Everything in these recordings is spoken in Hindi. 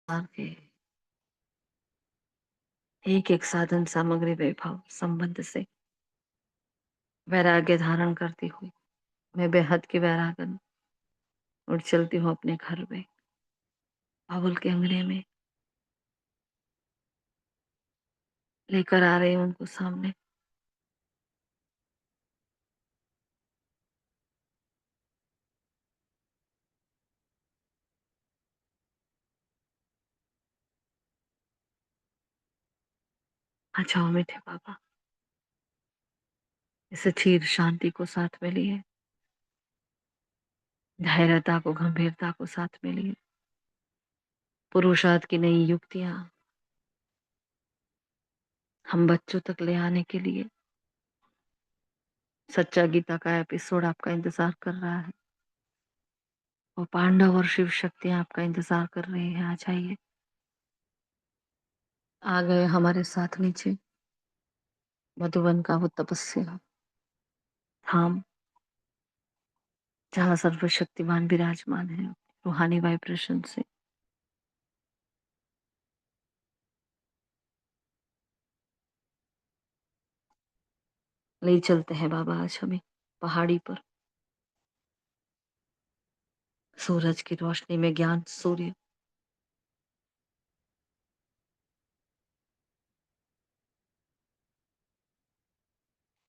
के एक एक साधन सामग्री वैभव संबंध से वैराग्य धारण करती हुई मैं बेहद की वैरागन और चलती हूँ अपने घर में बाबुल के अंगने में लेकर आ रही हूँ उनको सामने। आ जाओ मीठे बाबा, इस क्षीर शांति को साथ में लिए, धैर्यता को गंभीरता को साथ में लिए, पुरुषार्थ की नई युक्तियां हम बच्चों तक ले आने के लिए सच्चा गीता का एपिसोड आपका इंतजार कर रहा है। वो पांडव और शिव शक्तियां आपका इंतजार कर रही हैं। आ जाइए, आ गए हमारे साथ नीचे मधुबन का वो तपस्या धाम जहाँ सर्वशक्तिमान विराजमान है रूहानी वाइब्रेशन से। ले चलते हैं बाबा आज हमें पहाड़ी पर, सूरज की रोशनी में ज्ञान सूर्य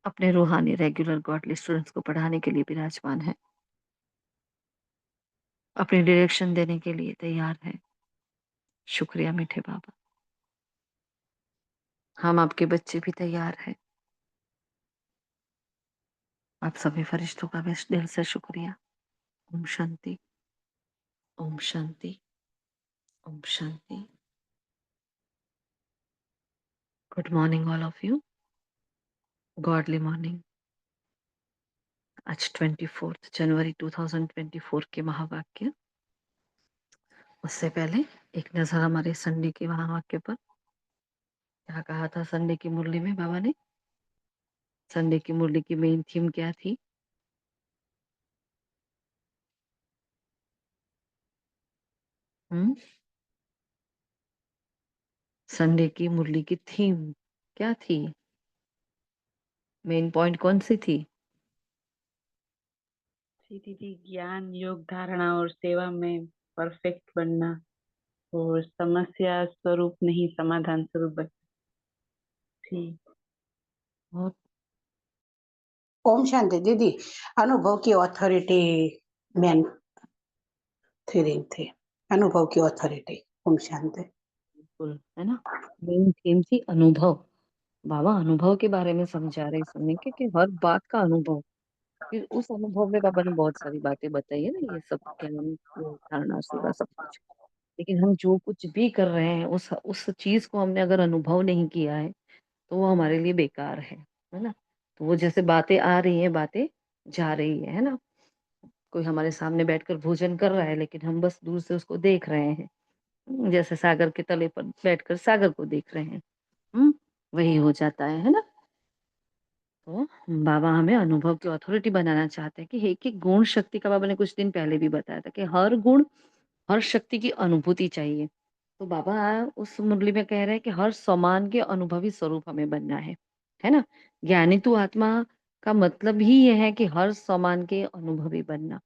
अपने रूहानी रेगुलर गॉडली स्टूडेंट्स को पढ़ाने के लिए विराजमान है, अपनी डायरेक्शन देने के लिए तैयार है। शुक्रिया मीठे बाबा, हम आपके बच्चे भी तैयार हैं। आप सभी फरिश्तों का भी दिल से शुक्रिया। ओम शांति, ओम शांति, ओम शांति। Good morning all of you, godly morning. आज 24 जनवरी 2024 के महावाक्य। उससे पहले एक नजर हमारे संडे के महावाक्य पर। क्या कहा था संडे की मुरली में बाबा ने? संडे की मुरली की मेन थीम क्या थी? संडे की मुरली की थीम क्या थी? मेन पॉइंट कौन सी थी? दीदी, ज्ञान योग धारणा और सेवा में परफेक्ट बनना और समस्या स्वरूप नहीं समाधान स्वरूप बनना थी। और ओम शांति दीदी, अनुभव की ऑथोरिटी मेन थ्योरी थी। अनुभव की ऑथोरिटी। ओम शांति। बिल्कुल है ना, मेन थीम थी अनुभव। बाबा अनुभव के बारे में समझा रहे सुनने के कि हर बात का अनुभव। फिर उस अनुभव में बाबा ने बहुत सारी बातें बताई है ना, ये सब ज्ञान योग धारणा सेवा सब कुछ। लेकिन हम जो कुछ भी कर रहे हैं उस चीज को हमने अगर अनुभव नहीं किया है तो वो हमारे लिए बेकार है ना। तो वो जैसे बातें आ रही हैं बातें जा रही है ना। कोई हमारे सामने बैठकर भोजन कर रहा है लेकिन हम बस दूर से उसको देख रहे हैं। जैसे सागर के तले पर बैठकर सागर को देख रहे हैं। हम्म वही हो जाता है ना। तो बाबा हमें अनुभव की अथॉरिटी बनाना चाहते हैं कि एक एक गुण शक्ति का, बाबा ने कुछ दिन पहले भी बताया था कि हर गुण हर शक्ति की अनुभूति चाहिए। तो बाबा उस मुरली में कह रहे हैं कि हर समान के अनुभवी स्वरूप हमें बनना है ना। ज्ञानी तू आत्मा का मतलब ही यह है कि हर समान के अनुभवी बनना।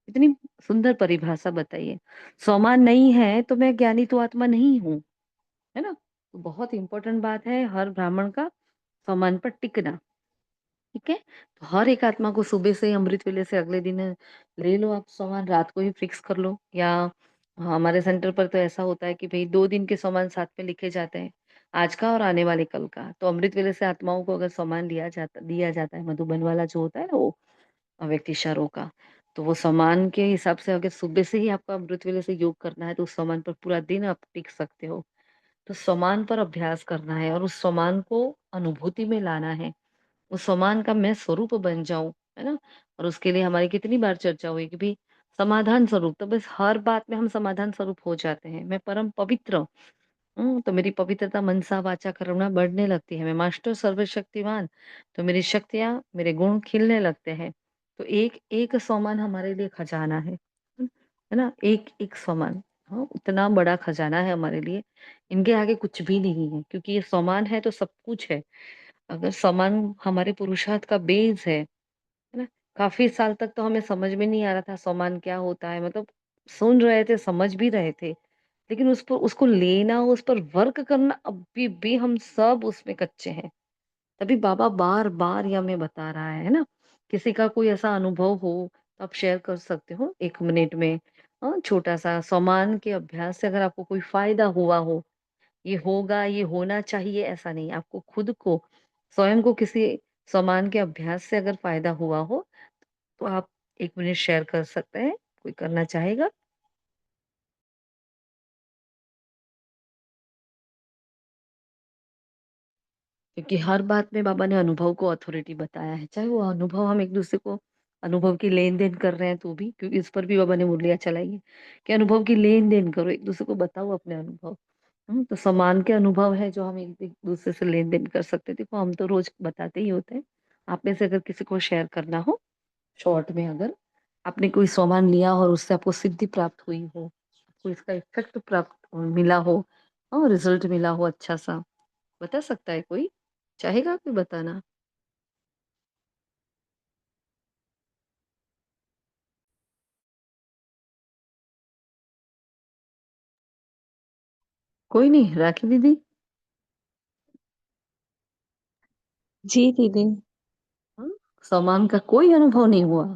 इतनी सुंदर परिभाषा बताइए। समान नहीं है तो मैं ज्ञानी तू आत्मा नहीं हूँ, है ना। तो बहुत इंपॉर्टेंट बात है हर ब्राह्मण का समान पर टिकना। ठीक है, तो हर एक आत्मा को सुबह से अमृत वेले से अगले दिन ले लो आप सामान, रात को ही फिक्स कर लो। या हमारे सेंटर पर तो ऐसा होता है कि भाई 2 दिन के सामान साथ में लिखे जाते हैं, आज का और आने वाले कल का। तो अमृत वेले से आत्माओं को अगर सामान दिया जाता है, मधुबन वाला जो होता है ना वो व्यक्ति शरों का, तो वो सामान के हिसाब से अगर सुबह से ही आपको अमृत वेले से योग करना है तो उस सामान पर पूरा दिन आप टिक सकते हो। तो सामान पर अभ्यास करना है और उस सामान को अनुभूति में लाना है। उस सामान का मैं स्वरूप बन जाऊं, है ना। और उसके लिए हमारी कितनी बार चर्चा हुई कि भाई समाधान स्वरूप, तो बस हर बात में हम समाधान स्वरूप हो जाते हैं। मैं परम पवित्र तो मेरी पवित्रता मनसा वाचा कर्मणा बढ़ने लगती है। मैं मास्टर सर्वशक्तिमान, तो मेरी शक्तियां मेरे गुण खिलने लगते हैं। तो एक एक सामान हमारे लिए खजाना है ना। एक एक सामान हाँ, इतना बड़ा खजाना है हमारे लिए, इनके आगे कुछ भी नहीं है क्योंकि ये सम्मान है तो सब कुछ है। अगर सम्मान हमारे पुरुषार्थ का बेस है ना? काफ़ी साल तक तो हमें समझ में नहीं आ रहा था सम्मान क्या होता है, मतलब सुन रहे थे, समझ भी रहे थे, लेकिन उस पर उसको लेना, उस पर वर्क करना अभी भी हम सब उसमें कच्चे हैं। तभी बाबा बार-बार ये हमें बता रहा है ना? किसी का कोई ऐसा अनुभव हो, तो आप शेयर कर सकते हो 1 मिनट में। छोटा-सा सम्मान के अभ्यास से अगर आपको कोई फ़ायदा हुआ हो, ये होगा, ये होना चाहिए ऐसा नहीं, आपको खुद को, स्वयं को किसी सम्मान के अभ्यास से अगर फ़ायदा हुआ हो, तो आप 1 मिनट शेयर कर सकते हैं। कोई करना चाहेगा? क्योंकि हर बात में बाबा ने अनुभव को अथॉरिटी बताया है, चाहे वो अनुभव हम एक-दूसरे को अनुभव की लेन-देन कर रहे हैं तो भी, क्योंकि इस पर भी बाबा ने मुरलियाँ चलाई है कि अनुभव की लेन-देन करो, एक-दूसरे को बताओ अपने अनुभव। तो समान के अनुभव है जो हम एक-दूसरे से लेन-देन कर सकते हैं। देखो हम तो रोज़ बताते ही होते हैं। आप में से अगर किसी को शेयर करना हो, शॉर्ट में अगर आपने कोई सामान लिया और उससे आपको सिद्धि प्राप्त हुई हो, आपको इसका इफ़ेक्ट प्राप्त मिला हो, रिज़ल्ट मिला हो अच्छा-सा, बता सकता है कोई? चाहेगा कोई बताना? कोई नहीं, राखी दीदी? जी दीदी। हाँ, सामान का कोई अनुभव नहीं हुआ?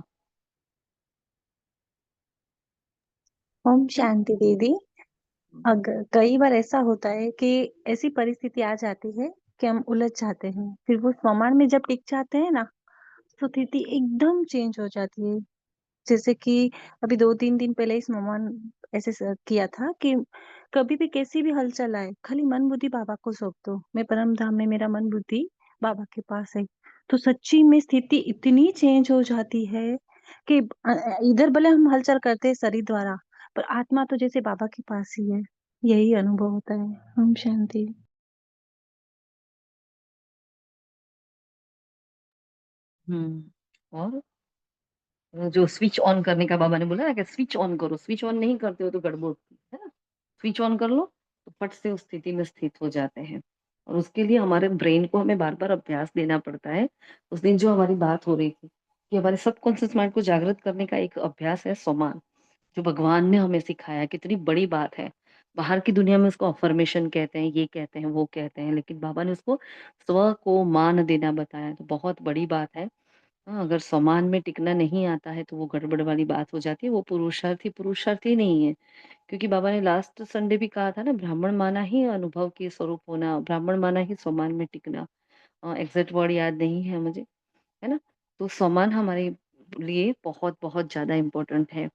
ओम हुँ, शांति दीदी। हुँ, अगर कई बार ऐसा होता है कि ऐसी परिस्थिति आ जाती है कि हम उलझ जाते हैं, फिर वो सामान में जब टिक जाते हैं ना, तो स्थिति एकदम चेंज हो जाती है। जैसे कि अभी 2-3 दिन पहले ही मेहमान ऐसे किया था कि कभी भी कैसी भी हलचल आए, खाली मन बुद्धि बाबा को सौंप दो। मैं परम धाम में, मेरा मन बुद्धि बाबा के पास है। तो सच्ची में स्थिति इतनी चेंज हो जाती है कि इधर भले हम हलचल करते हैं शरीर द्वारा, पर आत्मा तो जैसे बाबा के पास ही है। यही अनुभव होता है। ओम शांति। हुँ, और? जो स्विच ऑन करने का बाबा ने बोला ना कि स्विच ऑन करो, स्विच ऑन नहीं करते हो तो गड़बड़ होती है ना? स्विच ऑन कर लो, तो फट से उस स्थिति में स्थित हो जाते हैं। और उसके लिए हमारे ब्रेन को हमें बार-बार अभ्यास देना पड़ता है। उस दिन जो हमारी बात हो रही थी, कि हमारे सबकॉन्शियस माइंड को जागृत करने का एक अभ्यास है सोमान, जो भगवान ने हमें सिखाया, कितनी बड़ी बात है। बाहर की दुनिया में उसको अफ़र्मेशन कहते हैं, ये कहते हैं, वो कहते हैं, लेकिन बाबा ने उसको स्व को मान देना बताया, तो बहुत बड़ी बात है। अगर सम्मान में टिकना नहीं आता है तो वो गड़बड़ वाली बात हो जाती है, वो पुरुषार्थ ही नहीं है। क्योंकि बाबा ने लास्ट संडे भी कहा था ना, ब्राह्मण माना ही अनुभव के स्वरूप होना, ब्राह्मण माना ही सम्मान में टिकना। एग्ज़ैक्ट वर्ड याद नहीं है मुझे, है ना? तो सम्मान हमारे लिए बहुत-बहुत ज़्यादा इम्पोर्टेंट है।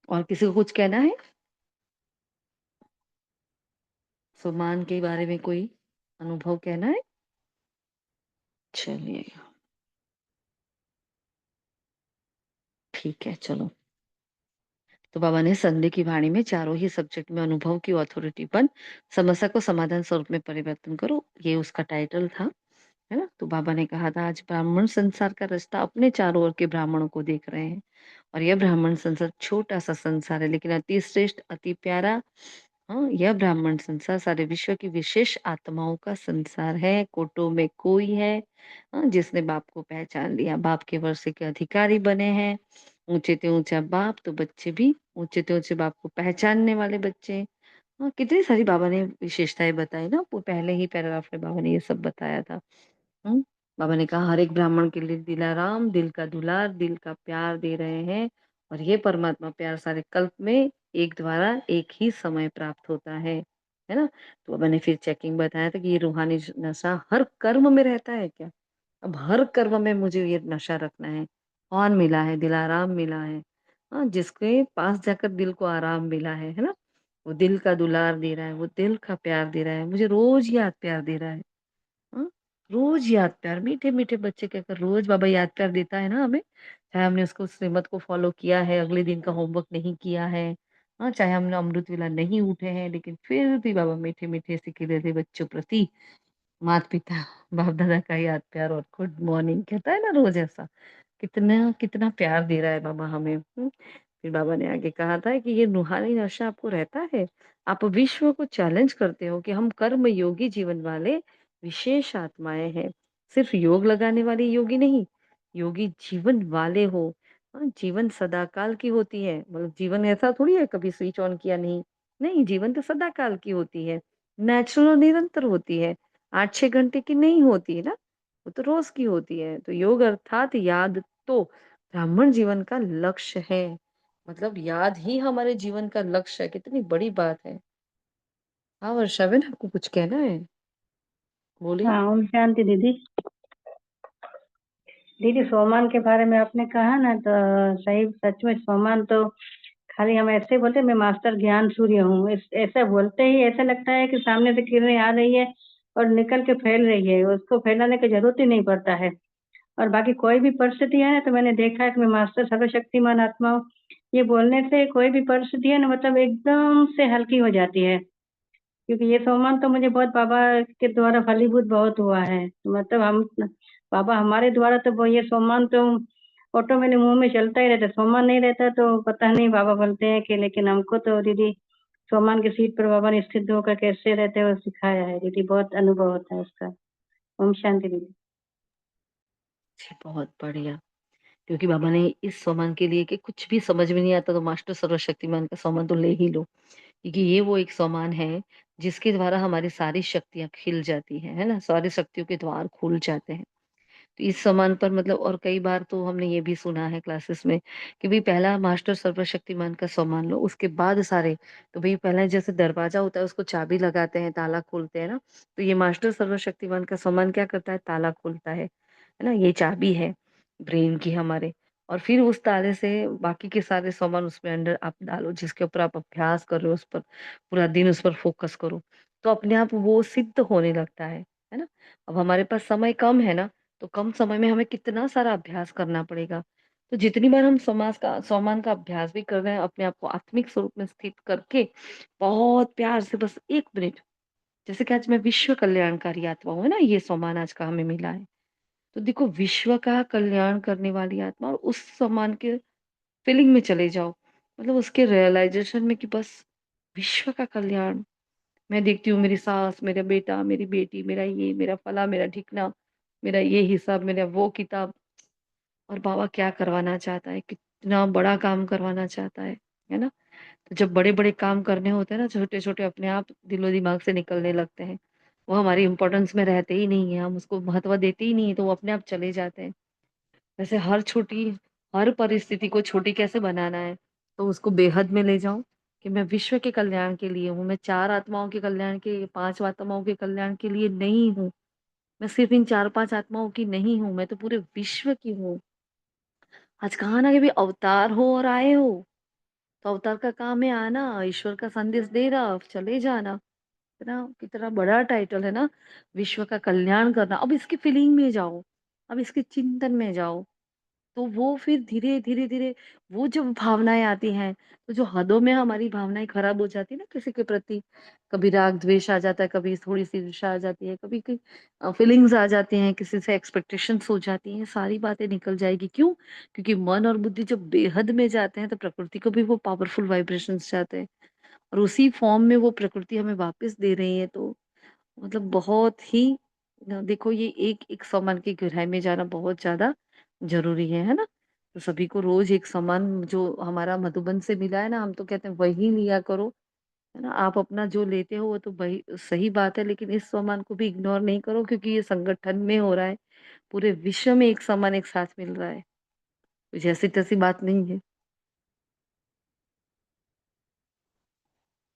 और किसी को कुछ कहना है? सम्मान के बारे में कोई अनुभव कहना है? चलिए, ठीक है, चलो। तो बाबा ने संडे की वाणी में चारों ही सब्जेक्ट में अनुभव की अथॉरिटीपन, समस्या को समाधान स्वरूप में परिवर्तन करो, ये उसका टाइटल था, है ना? तो बाबा ने कहा था आज ब्राह्मण संसार का रास्ता अपने चारों ओर के ब्राह्मणों को देख रहे हैं और यह ब्राह्मण संसार छोटा-सा संसार है लेकिन अति श्रेष्ठ, अति प्यारा। यह ब्राह्मण संसार सारे विश्व की विशेष आत्माओं का संसार है, कोटों में कोई है जिसने बाप को पहचान लिया, बाप के वर्षे के अधिकारी बने हैं। ऊँचे से ऊँचा बाप तो बच्चे भी ऊँचे से ऊँचे बाप को पहचानने वाले बच्चे। कितनी सारी बाबा ने विशेषताएँ बताई ना, वो पहले ही पैराग्राफ में बाबा ने ये सब बताया था। हुँ, बाबा ने कहा हर एक ब्राह्मण के लिए दिलाराम, दिल का दुलार, दिल का प्यार दे रहे हैं और ये परमात्मा प्यार सारे कल्प में एक द्वारा एक ही समय प्राप्त होता है ना? तो बाबा ने फिर चेकिंग बताया था कि ये रूहानी नशा हर कर्म में रहता है क्या? अब हर कर्म में मुझे ये नशा रखना है। कौन मिला है? दिलाराम मिला है। जिसके पास जाकर दिल को आराम मिला है ना? वो दिल का दुलार दे रहा है, वो दिल का प्यार दे रहा है, मुझे रोज़ याद प्यार दे रहा है। हाँ, रोज़ याद प्यार, मीठे-मीठे बच्चे कहकर रोज़ बाबा याद प्यार देता है ना हमें, चाहे हमने उसको श्रीमत को फ़ॉलो किया है, अगले दिन का होमवर्क नहीं किया है, चाहे हमने अमृत वेला नहीं उठे हैं, लेकिन फिर भी बाबा मीठे-मीठे से खिले थे बच्चों प्रति, माता-पिता, बाप-दादा का याद प्यार और गुड मॉर्निंग कहता है ना रोज़ ऐसा, कितना कितना प्यार दे रहा है बाबा हमें। फिर बाबा ने आगे कहा था कि ये रूहानी नशा आपको रहता है, आप विश्व को चैलेंज करते हो कि हम कर्म योगी जीवन वाले विशेष आत्माएं हैं, सिर्फ योग लगाने वाले योगी नहीं, योगी जीवन वाले हो। जीवन सदाकाल की होती है, मतलब जीवन ऐसा थोड़ी है कभी स्विच ऑन किया नहीं, नहीं, जीवन तो सदाकाल की होती है, नेचुरल और निरंतर होती है, 8-6 घंटे की नहीं होती है ना, वो तो रोज की होती है। तो योग अर्थात याद तो ब्राह्मण जीवन का लक्ष्य है, मतलब याद ही हमारे जीवन का लक्ष्य है, कितनी बड़ी बात है। हाँ वर्षाबेन, आपको कुछ कहना है? बोलिए। हाँ, ओम शांति दीदी। दीदी, सोमान के बारे में आपने कहा ना, तो सही, सच में सोमान तो खाली हम ऐसे बोलते, मैं मास्टर ज्ञान सूर्य हूँ, ऐसा बोलते ही ऐसा लगता है कि सामने से किरणें आ रही है और निकल के फैल रही है, उसको फैलाने की जरूरत ही नहीं पड़ता है। और बाकी कोई भी परिस्थिति है ना, तो मैंने देखा है कि मैं मास्टर सर्वशक्तिमान आत्मा हूँ, ये बोलने से कोई भी परिस्थिति है ना, मतलब एकदम से हल्की हो जाती है। क्योंकि ये सोमान तो मुझे बहुत बाबा के द्वारा फलीभूत बहुत हुआ है, मतलब हम, बाबा हमारे द्वारा तो वो ये सोमान तो ऑटो मेरे मुंह में चलता ही रहता, सोमान नहीं रहता तो पता नहीं बाबा बोलते हैं कि, लेकिन हमको तो दीदी सोमान की सीट पर बाबा ने स्थित होकर कैसे रहते हैं वो सिखाया है दीदी, बहुत अनुभव होता है उसका। ओम शांति दीदी। जी, बहुत बढ़िया। क्योंकि बाबा ने इस सोमान के लिए कि कुछ भी समझ में नहीं आता तो मास्टर सर्वशक्तिमान का सोमान तो ले ही लो, क्योंकि ये वो एक सोमान है जिसके द्वारा हमारी सारी शक्तियां खिल जाती हैं, है ना, सारी शक्तियों के द्वार खुल जाते हैं। तो इस सामान पर मतलब, और कई बार तो हमने ये भी सुना है क्लासेस में कि भाई पहला मास्टर सर्वशक्तिमान का सामान लो, उसके बाद सारे। तो भाई पहले जैसे दरवाजा होता है उसको चाबी लगाते हैं, ताला खोलते हैं ना, तो ये मास्टर सर्वशक्तिमान का सामान क्या करता है, ताला खोलता है ना, ये चाबी है ब्रेन की हमारे। और फिर उस ताले से बाकी के सारे सामान उसमें अंदर आप डालो, जिसके ऊपर आप अभ्यास कर रहे हो, उस पर पूरा दिन उस पर फोकस करो, तो अपने आप वो सिद्ध होने लगता है ना। अब हमारे पास समय कम है ना, तो कम समय में हमें कितना सारा अभ्यास करना पड़ेगा। तो जितनी बार हम समाज का सोमान का अभ्यास भी कर रहे हैं, अपने आप को आत्मिक स्वरूप में स्थित करके बहुत प्यार से बस 1 मिनट, जैसे कि आज मैं विश्व कल्याणकारी आत्मा हूँ, है ना, ये सोमान आज का हमें मिला है। तो देखो, विश्व का कल्याण करने वाली आत्मा, और उस सम्मान के फीलिंग में चले जाओ, मतलब उसके रियलाइजेशन में कि बस विश्व का कल्याण। मैं देखती हूँ मेरी सास, मेरा बेटा, मेरी बेटी, मेरा ये, मेरा फला, मेरा ढिकना, मेरा ये हिसाब, मेरा वो किताब, और बाबा क्या करवाना चाहता है, कितना बड़ा काम करवाना चाहता है ना। तो जब बड़े बड़े काम करने होते हैं ना, छोटे छोटे अपने आप दिलो दिमाग से निकलने लगते हैं, वो हमारी इंपॉर्टेंस में रहते ही नहीं है, हम उसको महत्व देते ही नहीं है, तो वो अपने आप चले जाते हैं। वैसे हर परिस्थिति को छोटी कैसे बनाना है, तो उसको बेहद में ले जाऊं कि मैं विश्व के कल्याण के लिए हूँ, मैं 4 आत्माओं के कल्याण के, 5 आत्माओं के कल्याण के लिए नहीं हूँ, मैं सिर्फ इन 4-5 आत्माओं की नहीं हूँ, मैं तो पूरे विश्व की हूँ। आज कहा ना कि भी अवतार हो और आए हो, तो अवतार का काम है आना, ईश्वर का संदेश देना, चले जाना। कितना बड़ा टाइटल है ना, विश्व का कल्याण करना। अब इसकी फीलिंग में जाओ, अब इसके चिंतन में जाओ, तो वो फिर धीरे धीरे धीरे वो जब भावनाएं आती हैं, तो जो हदों में हमारी भावनाएं खराब हो जाती है ना किसी के प्रति, कभी राग द्वेष आ जाता है, कभी थोड़ी सी ईर्ष्या आ जाती है, कभी फीलिंग्स आ जाती हैं, किसी से एक्सपेक्टेशंस हो जाती हैं, सारी बातें निकल जाएगी। क्यों? क्योंकि मन और बुद्धि जब बेहद में जाते हैं, तो प्रकृति को भी वो पावरफुल वाइब्रेशंस जाते हैं, और उसी फॉर्म में वो प्रकृति हमें वापस दे रही है। तो मतलब बहुत ही देखो, ये एक एक सामान की गहराई में जाना बहुत ज्यादा जरूरी है ना। तो सभी को रोज एक सामान जो हमारा मधुबन से मिला है ना, हम तो कहते हैं वही लिया करो, है ना। आप अपना जो लेते हो वो तो वही सही बात है, लेकिन इस सामान को भी इग्नोर नहीं करो, क्योंकि ये संगठन में हो रहा है, पूरे विश्व में एक सामान एक साथ मिल रहा है, कुछ ऐसी तैसी बात नहीं है।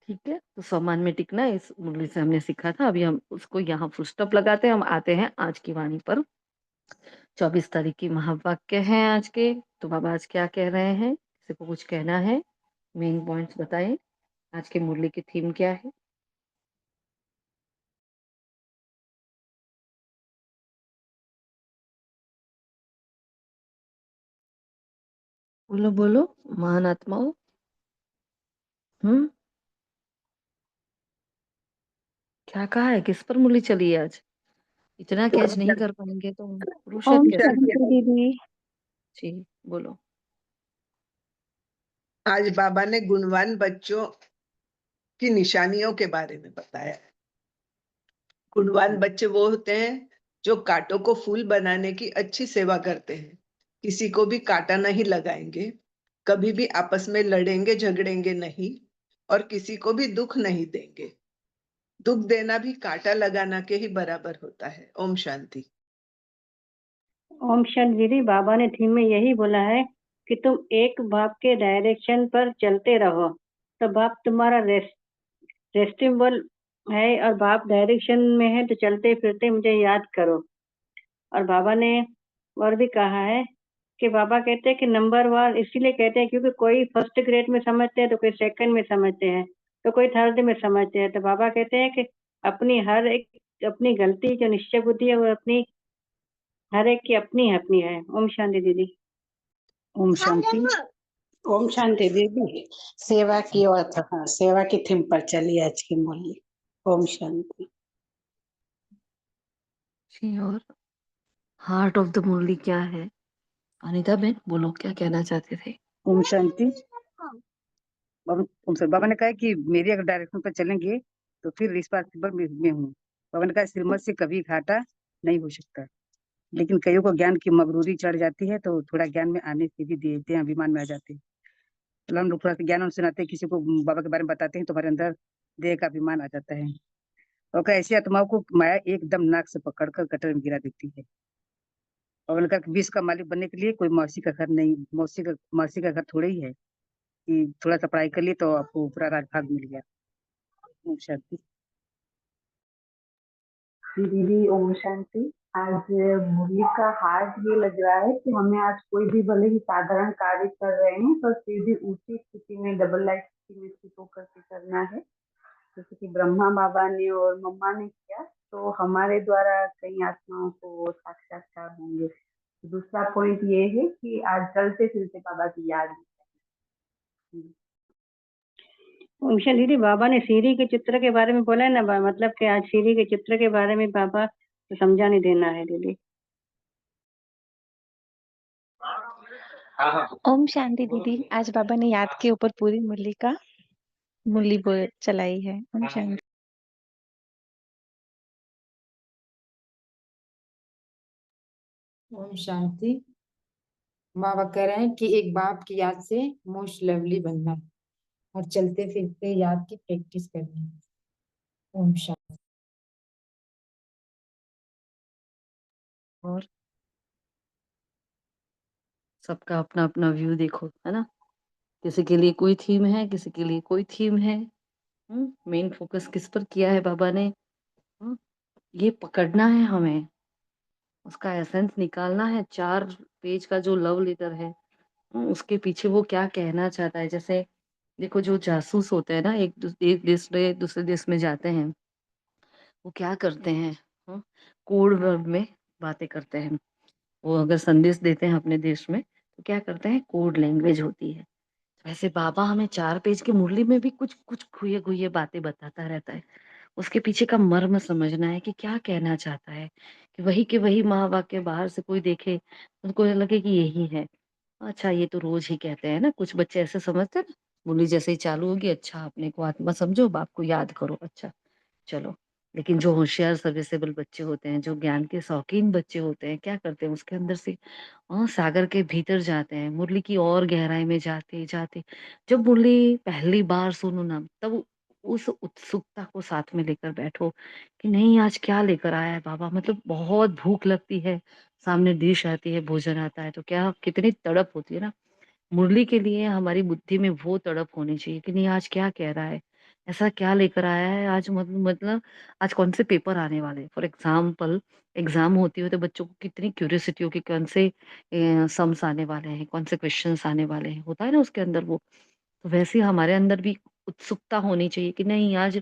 ठीक है, तो सामान में टिकना इस मुरली से हमने सीखा था, अभी हम उसको यहाँ फुल स्टॉप लगाते हैं, हम आते हैं आज की वाणी पर। 24 तारीख की महावाक्य है आज के। तो बाबा आज क्या कह रहे हैं, किसी को कुछ कहना है, मेन पॉइंट्स बताएं, आज के मुरली की थीम क्या है। बोलो बोलो, महान आत्माओं। हम्म, क्या कहा है, किस पर मुरली चली है आज? इतना कैच नहीं कर पाएंगे तो पुरुषार्थ ओम कैसे शांति करें? दीदी। जी, बोलो। आज बाबा ने गुणवान बच्चों की निशानियों के बारे में बताया। गुणवान बच्चे वो होते हैं जो कांटों को फूल बनाने की अच्छी सेवा करते हैं, किसी को भी कांटा नहीं लगाएंगे, कभी भी आपस में लड़ेंगे झगड़ेंगे नहीं और किसी को भी दुख नहीं देंगे। दुख देना भी कांटा लगाना के ही बराबर होता है। ओम शांति। ओम शांति दीदी, बाबा ने थीम में यही बोला है कि तुम एक बाप के डायरेक्शन पर चलते रहो, तो बाप तुम्हारा रेस्टिबल है, और बाप डायरेक्शन में है तो चलते फिरते मुझे याद करो। और बाबा ने और भी कहा है कि बाबा कहते हैं कि नंबर वन इसीलिए कहते हैं क्योंकि कोई फर्स्ट ग्रेड में समझते हैं, तो कोई सेकंड में समझते हैं, तो कोई थर्ड में समझते हैं। तो बाबा कहते हैं कि अपनी हर एक अपनी गलती जो निश्चय बुद्धि है वो अपनी हर एक की अपनी अपनी है। ओम शांति दीदी। ओम शांति। ओम शांति दीदी। सेवा की और हाँ, सेवा की थीम पर चली आज की मुरली। ओम शांति। जी, और हार्ट ऑफ द मुरली क्या है? अनिता बहन बोलो, क्या कहना चाहते थे? ओम शांति। बाबा ने कहा कि मेरी अगर डायरेक्शन पर चलेंगे तो फिर रिस्पासिबल में हूँ। बाबा ने कहा श्रीमत से कभी घाटा नहीं हो सकता, लेकिन कईयों को ज्ञान की मगरूरी चढ़ जाती है तो थोड़ा ज्ञान में आने से भी देते हैं, अभिमान में आ जाते हैं। तो हम लोग थोड़ा सा ज्ञान सुनाते हैं, किसी को बाबा के बारे में बताते हैं तो हमारे अंदर देह का अभिमान आ जाता है। और कहा ऐसी आत्माओं को माया एकदम नाक से पकड़कर कटर में गिरा देती है। और उनका विश्व का मालिक बनने के लिए कोई मौसी का घर नहीं, मौसी का घर थोड़ा ही है कि थोड़ा सा पढ़ाई कर लिए तो आपको पूरा राजभाग मिल गया। ओम शांति। दीदी ओम शांति। आज मुरली का हार्ट ये लग रहा है कि हमें आज कोई भी भले ही साधारण कार्य कर रहे हैं तो फिर भी ऊंची स्थिति में डबल लाइफ स्थिति में स्थित होकर के करना है, जैसे कि ब्रह्मा बाबा ने और मम्मा ने किया, तो हमारे द्वारा कई आत्माओं को साक्षात्कार होंगे। दूसरा पॉइंट ये है कि आज चलते फिरते बाबा की याद। ओम शांति दीदी, बाबा ने सीढ़ी के चित्र के बारे में बोला है ना, मतलब कि आज सीढ़ी के चित्र के बारे में बाबा को समझाने देना है दीदी। ओम शांति दीदी, आज बाबा ने याद के ऊपर पूरी मुरली चलाई है। ओम शांति। ओम शांति। बाबा कह रहे हैं कि एक बाप की याद से मोस्ट लवली बनना है और चलते फिरते याद की प्रैक्टिस करनी है। ओम शांति। और सबका अपना अपना व्यू देखो, है ना? किसी के लिए कोई थीम है, किसी के लिए कोई थीम है। मेन फोकस किस पर किया है बाबा ने? ये पकड़ना है हमें, उसका एसेंस निकालना है। 4 पेज का जो लव लेटर है, उसके पीछे वो क्या कहना चाहता है। जैसे देखो, जो जासूस होते हैं ना, एक देश से दूसरे देश में जाते हैं, वो क्या करते हैं? कोड वर्ड में बातें करते हैं। वो अगर संदेश देते हैं अपने देश में तो क्या करते हैं? कोड लैंग्वेज होती है। वैसे बाबा हमें 4 पेज की मुरली में भी कुछ कुछ खुए खुए बातें बताता रहता है। उसके पीछे का मर्म समझना है कि क्या कहना चाहता है, कि वही के वही महावाक्य बाहर से कोई देखे उनको लगे कि यही है। अच्छा, ये तो रोज ही कहते हैं ना, कुछ बच्चे ऐसे समझते हैं ना, मुरली जैसे ही चालू होगी, अच्छा अपने को आत्मा समझो, बाप को याद करो, अच्छा चलो। लेकिन जो होशियार सर्विसेबल बच्चे होते हैं, जो ज्ञान के शौकीन बच्चे होते हैं, क्या करते हैं? उसके अंदर से सागर के भीतर जाते हैं, मुरली की और गहराई में जाते जाते। जब मुरली पहली बार सुनो ना, तब उस उत्सुकता को साथ में लेकर बैठो कि नहीं, आज क्या लेकर आया है बाबा। मतलब बहुत भूख लगती है, सामने डिश आती है, भोजन आता है, तो क्या कितनी तड़प होती है ना। मुरली के लिए हमारी बुद्धि में वो तड़प होनी चाहिए कि नहीं, आज क्या कह रहा है, ऐसा क्या लेकर आया है आज। मतलब आज कौन से पेपर आने वाले, फॉर एग्जाम्पल एग्जाम होती है तो बच्चों को कितनी क्यूरियोसिटी हो कि कौन से सम्स आने वाले हैं, कौन से क्वेश्चंस आने वाले हैं, होता है ना उसके अंदर वो। तो वैसे ही हमारे अंदर भी उत्सुकता होनी चाहिए कि नहीं, आज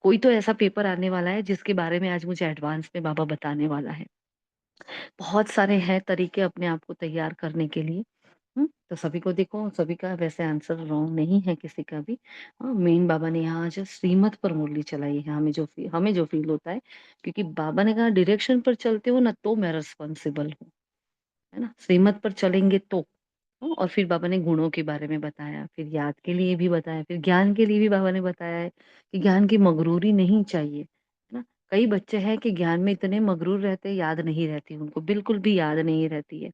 कोई तो ऐसा पेपर आने वाला है जिसके बारे में आज मुझे एडवांस में बाबा बताने वाला है। बहुत सारे हैं तरीके अपने आप को तैयार करने के लिए। तो सभी को देखो, सभी का वैसे आंसर रॉन्ग नहीं है किसी का भी। मेन बाबा ने यहाँ आज श्रीमत पर मुरली चलाई है, हमें जो फील होता है, क्योंकि बाबा ने कहा डायरेक्शन पर चलते हो ना तो मैं रिस्पॉन्सिबल हूँ, है ना? श्रीमत पर चलेंगे तो और फिर बाबा ने गुणों के बारे में बताया, फिर याद के लिए भी बताया, फिर ज्ञान के लिए भी बाबा ने बताया है कि ज्ञान की मगरूरी नहीं चाहिए, है ना? कई बच्चे हैं कि ज्ञान में इतने मगरूर रहते हैं, याद नहीं रहती उनको, बिल्कुल भी याद नहीं रहती है।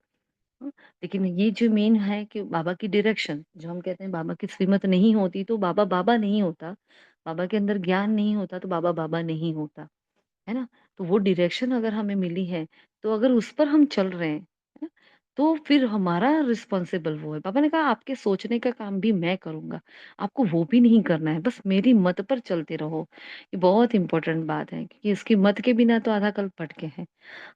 हाँ, लेकिन ये जो मेन है कि बाबा की डायरेक्शन, जो हम कहते हैं बाबा की श्रीमत नहीं होती तो बाबा बाबा नहीं होता, बाबा के अंदर ज्ञान नहीं होता तो बाबा बाबा नहीं होता, है ना? तो वो डायरेक्शन अगर हमें मिली है, तो अगर उस पर हम चल रहे हैं, है ना? तो फिर हमारा रिस्पॉन्सिबल वो है। पापा ने कहा आपके सोचने का काम भी मैं करूँगा, आपको वो भी नहीं करना है, बस मेरी मत पर चलते रहो। ये बहुत इम्पोर्टेंट बात है क्योंकि इसकी मत के बिना तो आधा कल्प भटके हैं।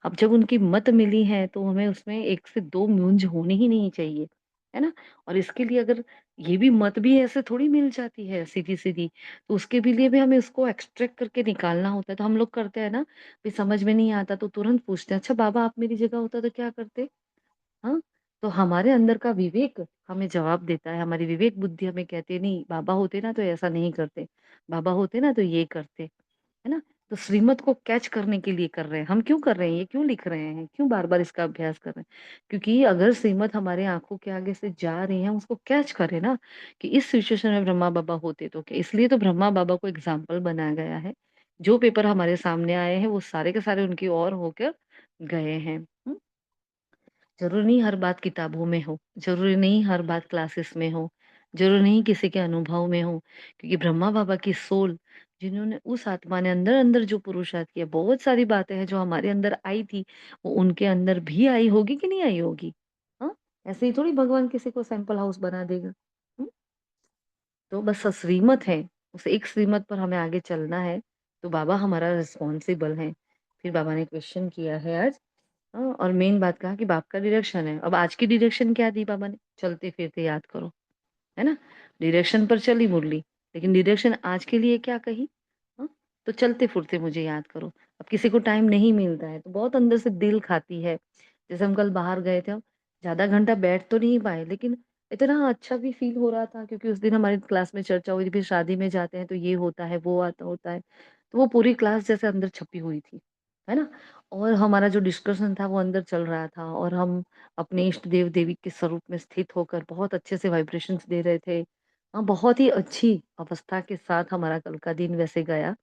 अब जब उनकी मत मिली है तो हमें उसमें 1 से 2 मूंज होनी ही नहीं चाहिए, है ना? और इसके लिए अगर ये भी मत भी ऐसे थोड़ी मिल जाती है सीधी-सीधी, तो उसके भी लिए भी हमें उसको एक्सट्रैक्ट करके निकालना होता है। तो हम लोग करते हैं ना, फिर समझ में नहीं आता तो तुरंत पूछते हैं, "अच्छा बाबा आप मेरी जगह होता तो क्या करते?" हाँ? तो हमारे अंदर का विवेक हमें जवाब देता है, हमारी विवेक बुद्धि हमें कहती है, "नहीं, बाबा होते ना तो ऐसा नहीं करते, बाबा होते ना तो ये करते।" है ना? तो श्रीमत को कैच करने के लिए कर रहे हैं। हम क्यों कर रहे हैं? ये क्यों लिख रहे हैं? क्यों बार-बार इसका अभ्यास कर रहे हैं? क्योंकि अगर श्रीमत हमारे आँखों के आगे से जा रही है, हम उसको कैच करें ना कि इस सिचुएशन में ब्रह्मा बाबा होते तो क्या? इसलिए तो ब्रह्मा बाबा को एग्ज़ाम्पल बनाया गया है। जो पेपर हमारे सामने आए हैं, वो सारे के सारे उनकी ओर होकर गए हैं। हुँ? ज़रूरी नहीं हर बात किताबों में हो, ज़रूरी नहीं हर बात क्लासेस में हो, ज़रूरी नहीं किसी के अनुभव में हो, क्योंकि ब्रह्मा बाबा की सोल जिन्होंने उस आत्मा ने अंदर-अंदर जो पुरुषार्थ किया, बहुत सारी बातें हैं जो हमारे अंदर आई थी, वो उनके अंदर भी आई होगी कि नहीं आई होगी? हाँ? ऐसे ही थोड़ी भगवान किसी को सैंपल हाउस बना देगा। हुँ? तो बस श्रीमत है, उस एक श्रीमत पर हमें आगे चलना है, तो बाबा हमारा रिस्पॉन्सिबल हैं। फिर बाबा ने क्वेश्चन किया है आज और मेन बात कहा कि बाप का डायरेक्शन है। अब आज की डायरेक्शन क्या दी बाबा ने? चलते-फिरते याद करो, है ना? डायरेक्शन पर चली मुरली, लेकिन डायरेक्शन आज के लिए क्या कही? हाँ, तो चलते-फिरते मुझे याद करो। अब किसी को टाइम नहीं मिलता है, तो बहुत अंदर से दिल खाती है। जैसे हम कल बाहर गए थे, हम ज़्यादा घंटा बैठ तो नहीं पाए, लेकिन इतना अच्छा भी फ़ील हो रहा था क्योंकि उस दिन हमारी क्लास में चर्चा हुई थी, फिर शादी में जाते हैं तो ये होता है, वो आता होता है। तो वो पूरी क्लास जैसे अंदर छपी हुई थी, है ना? और हमारा जो डिस्कशन था वो अंदर चल रहा था और हम अपने इष्ट देव देवी के स्वरूप में स्थित होकर बहुत अच्छे से वाइब्रेशंस दे रहे थे। बहुत ही अच्छी अवस्था के साथ हमारा कल का दिन वैसे गया।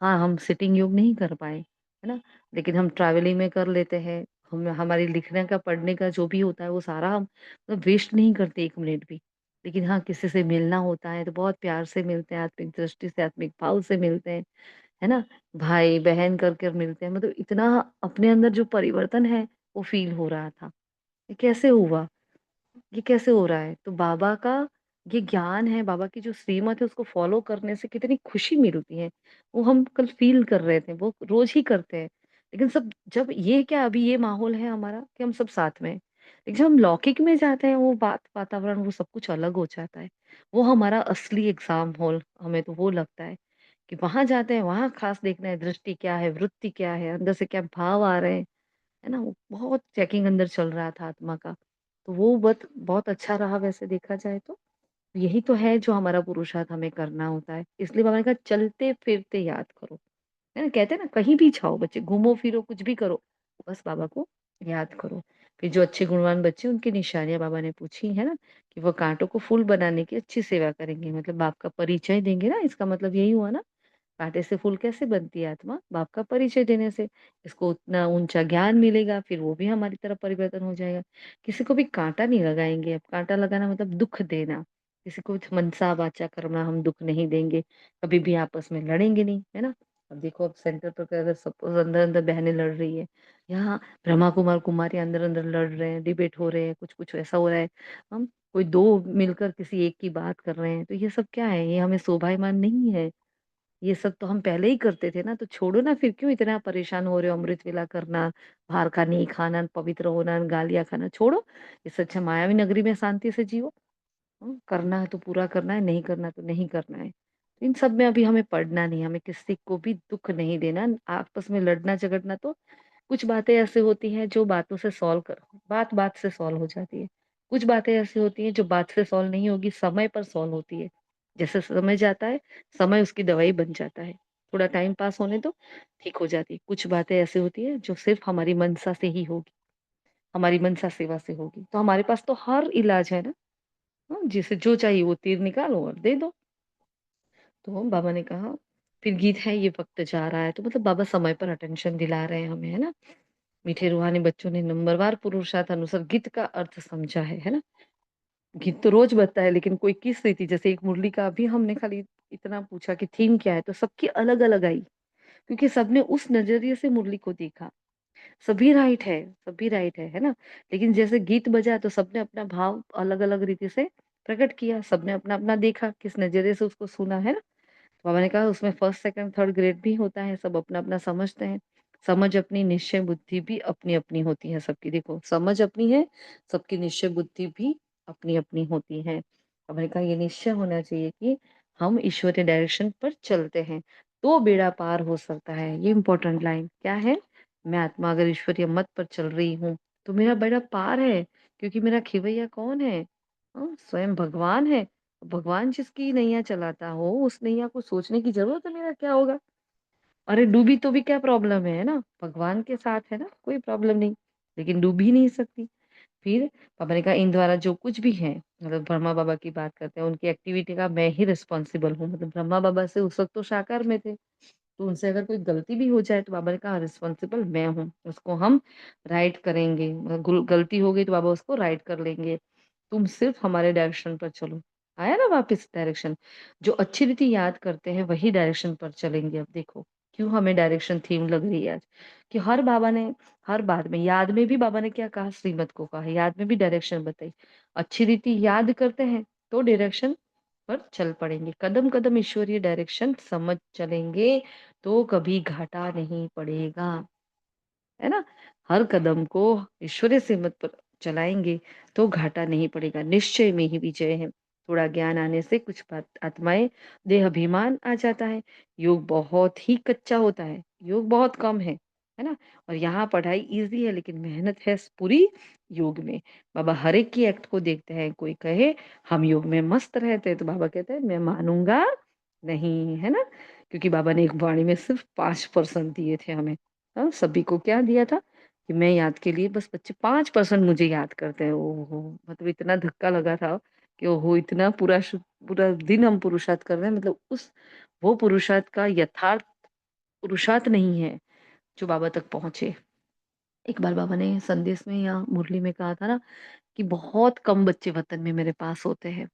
हाँ, हम सिटिंग योग नहीं कर पाए, है ना? लेकिन हम ट्रैवलिंग में कर लेते हैं। हम हमारी लिखने का, पढ़ने का जो भी होता है वो सारा हम मतलब वेस्ट नहीं करते 1 मिनट भी। लेकिन हाँ, किसी से मिलना होता है तो बहुत प्यार से मिलते हैं, आत्मिक दृष्टि से, आत्मिक भाव से मिलते हैं, है ना? भाई-बहन कर कर मिलते हैं। मतलब इतना अपने अंदर जो परिवर्तन है वो फ़ील हो रहा था। ये कैसे हुआ? ये कैसे हो रहा है? तो बाबा का ये ज्ञान है, बाबा की जो श्रीमत है उसको फ़ॉलो करने से कितनी खुशी मिलती है, वो हम कल फ़ील कर रहे थे, वो रोज़ ही करते हैं। लेकिन सब जब ये क्या अभी ये माहौल है हमारा कि हम सब साथ में हैं। लेकिन जब हम लौकिक में जाते हैं वो बात वातावरण वो सब कुछ अलग हो जाता है। वो हमारा असली एग्ज़ाम हॉल हमें तो वो लगता है कि वहाँ जाते हैं, वहाँ ख़ास देखना है दृष्टि क्या है, वृत्ति क्या है, अंदर से क्या भाव आ रहे हैं। है ना? वो बहुत चेकिंग अंदर चल रहा था आत्मा का। तो वो बहुत अच्छा रहा वैसे देखा जाए तो। यही तो है जो हमारा पुरुषार्थ हमें करना होता है। इसलिए बाबा ने कहा चलते-फिरते याद करो। है ना? कहते हैं ना कहीं भी जाओ बच्चे, घूमो-फिरो कुछ भी करो, बस बाबा को याद करो। फिर जो अच्छे गुणवान बच्चे उनकी निशानियाँ बाबा ने पूछी है ना, कि वो काँटों को फूल बनाने की अच्छी सेवा करेंगे। मतलब बाप का परिचय देंगे ना, इसका मतलब यही हुआ ना। काँटे से फूल कैसे बनती है आत्मा? बाप का परिचय देने से। इसको उतना ऊँचा ज्ञान मिलेगा, फिर वो भी हमारी तरफ परिवर्तन हो जाएगा। किसी को भी काँटा नहीं लगाएँगे, अब काँटा लगाना मतलब दुःख देना। किसी को मनसा वाचा कर्मणा हम दुःख नहीं देंगे, कभी भी आपस में लड़ेंगे नहीं, है ना? अब देखो अब सेंटर पर अगर सपोज़ अंदर-अंदर बहनें लड़ रही हैं, यहाँ ब्रह्मा कुमार कुमारी अंदर-अंदर लड़ रहे हैं, डिबेट हो रहे हैं, कुछ-कुछ ऐसा हो रहा है। हम कोई 2 मिलकर किसी एक की बात कर रहे हैं, तो ये सब क्या है? ये हमें शोभायमान नहीं है। ये सब तो हम पहले ही करते थे ना, तो छोड़ो ना फिर क्यों इतना परेशान हो रहे हो अमृत वेला करना, बाहर का नहीं खाना, पवित्र होना, गालियाँ खाना, छोड़ो। इससे अच्छा मायावी नगरी में शांति से जियो। करना है तो पूरा करना है, नहीं करना तो नहीं करना है। तो इन सब में अभी हमें पड़ना नहीं, हमें किसी को भी दुःख नहीं देना, आपस में लड़ना-झगड़ना तो कुछ बातें ऐसी होती हैं जो बातों से सॉल्व कर बात-बात से सॉल्व हो जाती है। कुछ बातें ऐसी होती हैं जो बात से सॉल्व नहीं होगी, समय पर सॉल्व होती है। जैसे समय जाता है, समय उसकी दवाई बन जाता है। थोड़ा टाइम पास होने दो, ठीक हो जाती है। कुछ बातें ऐसी होती हैं जो सिर्फ़ हमारी मंशा से ही होगी। हमारी मनसा सेवा से होगी। तो हमारे पास तो हर इलाज है ना, जिसे जो चाहिए वो तीर निकालो और दे दो। तो बाबा ने कहा, फिर गीत है ये वक्त जा रहा है, तो मतलब बाबा समय पर अटेंशन दिला रहे हैं हमें, है ना। मीठे रूहानी बच्चों ने नंबरवार पुरुषार्थ अनुसार गीत का अर्थ समझा है ना। गीत तो रोज बजता है, लेकिन कोई किस रीति, जैसे एक मुरली का अभी हमने खाली इतना पूछा कि थीम क्या है, तो सबकी अलग अलग आई, क्योंकि सबने उस नजरिए से मुरली को देखा। सभी राइट है, सभी राइट है ना। लेकिन जैसे गीत बजा तो सबने अपना भाव अलग अलग रीति से प्रकट किया, सबने अपना अपना देखा, किस नजरिए से उसको सुना, है ना। तो बाबा ने कहा उसमें फर्स्ट सेकंड थर्ड ग्रेड भी होता है, सब अपना अपना समझते हैं। समझ अपनी, निश्चय बुद्धि भी अपनी अपनी होती है सबकी। देखो समझ अपनी है सबकी, निश्चय बुद्धि भी अपनी अपनी होती है। बाबा ने कहा ये निश्चय होना चाहिए कि हम ईश्वरीय डायरेक्शन पर चलते हैं तो बेड़ा पार हो सकता है। ये इंपॉर्टेंट लाइन क्या है, मैं आत्मा अगर ईश्वरीय मत पर चल रही हूँ तो मेरा बेड़ा पार है, क्योंकि मेरा खिवैया कौन है, स्वयं भगवान है। भगवान जिसकी नैया चलाता हो उस नैया को सोचने की जरूरत है मेरा क्या होगा। अरे डूबी तो भी क्या प्रॉब्लम है ना, भगवान के साथ है ना, कोई प्रॉब्लम नहीं। लेकिन डूब ही नहीं सकती। फिर पापा ने कहा इन द्वारा जो कुछ भी है, मतलब ब्रह्मा बाबा की बात करते हैं, उनकी एक्टिविटी का मैं ही रिस्पॉन्सिबल हूँ। मतलब ब्रह्मा बाबा से उस वक्त तो साकार में थे, तो उनसे अगर कोई गलती भी हो जाए तो बाबा ने कहा रिस्पॉन्सिबल मैं हूँ, उसको हम राइट करेंगे। मतलब गलती हो गई तो बाबा उसको राइट कर लेंगे, तुम सिर्फ हमारे डायरेक्शन पर चलो। आया ना वापस डायरेक्शन, जो अच्छी रीति याद करते हैं वही डायरेक्शन पर चलेंगे। अब देखो क्यों हमें डायरेक्शन थीम लग रही है आज, कि हर बाबा ने हर बात में, याद में भी बाबा ने क्या कहा, श्रीमत को कहा, याद में भी डायरेक्शन बताई। अच्छी रीति याद करते हैं तो डायरेक्शन पर चल पड़ेंगे, कदम कदम ईश्वरीय डायरेक्शन समझ चलेंगे तो कभी घाटा नहीं पड़ेगा, है ना। हर कदम को ईश्वरीय सिमत पर चलाएंगे तो घाटा नहीं पड़ेगा, निश्चय में ही विजय है। थोड़ा ज्ञान आने से कुछ बात आत्माएं देह अभिमान आ जाता है। योग बहुत ही कच्चा होता है, योग बहुत कम है ना। और यहाँ पढ़ाई इजी है लेकिन मेहनत है पूरी योग में। बाबा हर एक की एक्ट को देखते हैं, कोई कहे हम योग में मस्त रहते हैं तो बाबा कहते हैं मैं मानूंगा नहीं, है ना। क्योंकि बाबा ने एक वाणी में सिर्फ 5% दिए थे हमें। हाँ, सभी को क्या दिया था कि मैं याद के लिए बस बच्चे 5% मुझे याद करते हैं। ओहो, मतलब इतना धक्का लगा था कि ओहो इतना पूरा दिन हम पुरुषार्थ कर रहे हैं, मतलब उस वो पुरुषार्थ का यथार्थ पुरुषार्थ नहीं है जो बाबा तक पहुंचे। एक बार बाबा ने संदेश में या मुरली में कहा था ना कि बहुत कम बच्चे वतन में मेरे पास होते हैं।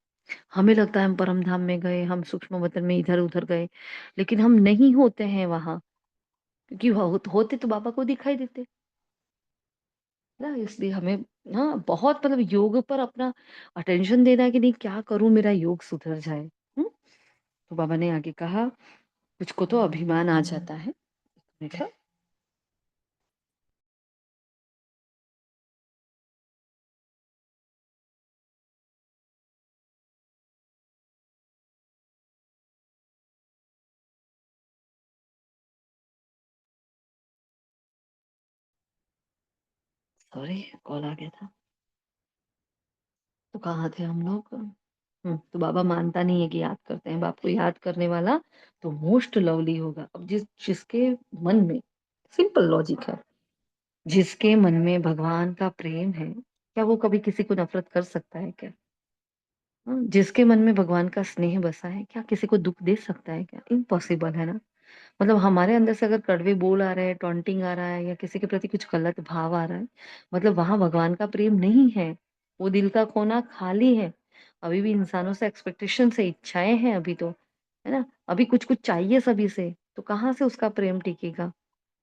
हमें लगता है हम परम धाम में गए, हम सूक्ष्म वतन में इधर उधर गए, लेकिन हम नहीं होते हैं वहां, क्योंकि होते तो बाबा को दिखाई देते ना। इसलिए हमें ना बहुत मतलब योग पर अपना अटेंशन देना है कि नहीं क्या करूं मेरा योग सुधर जाए। तो बाबा ने आगे कहा कुछ को तो अभिमान आ जाता है। देखा, सॉरी कॉल आ गया था। तो कहाँ थे हम लोग। तो बाबा मानता नहीं है कि याद करते हैं, बाप को याद करने वाला तो मोस्ट लवली होगा। अब जिसके मन में, सिंपल लॉजिक है, जिसके मन में भगवान का प्रेम है क्या वो कभी किसी को नफरत कर सकता है क्या। जिसके मन में भगवान का स्नेह बसा है क्या किसी को दुख दे सकता है क्या, इम्पॉसिबल है ना। मतलब हमारे अंदर से अगर कड़वे बोल आ रहे हैं, टॉन्टिंग आ रहा है या किसी के प्रति कुछ गलत भाव आ रहा है, मतलब वहां भगवान का प्रेम नहीं है। वो दिल का कोना खाली है। अभी भी इंसानों से एक्सपेक्टेशन से इच्छाएं हैं अभी तो, है ना। अभी कुछ कुछ चाहिए सभी से, तो कहाँ से उसका प्रेम टिकेगा,